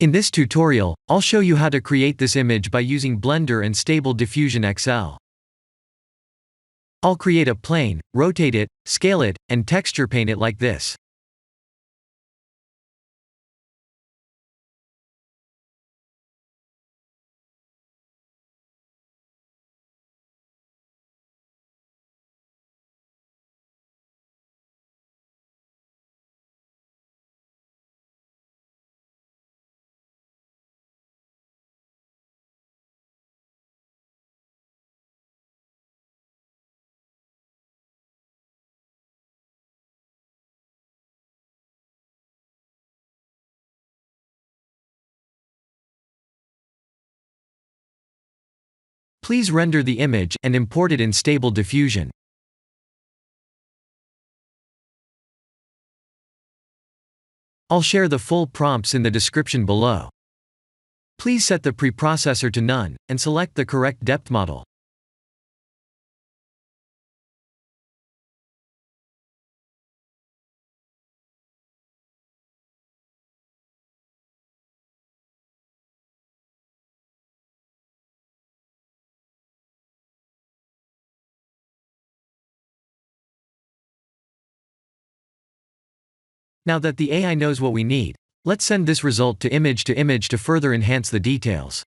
In this tutorial, I'll show you how to create this image by using Blender and Stable Diffusion XL. I'll create a plane, rotate it, scale it, and texture paint it like this. Please render the image and import it in Stable Diffusion. I'll share the full prompts in the description below. Please set the preprocessor to none, and select the correct depth model. Now that the AI knows what we need, let's send this result to image to further enhance the details.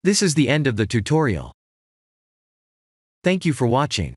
This is the end of the tutorial. Thank you for watching.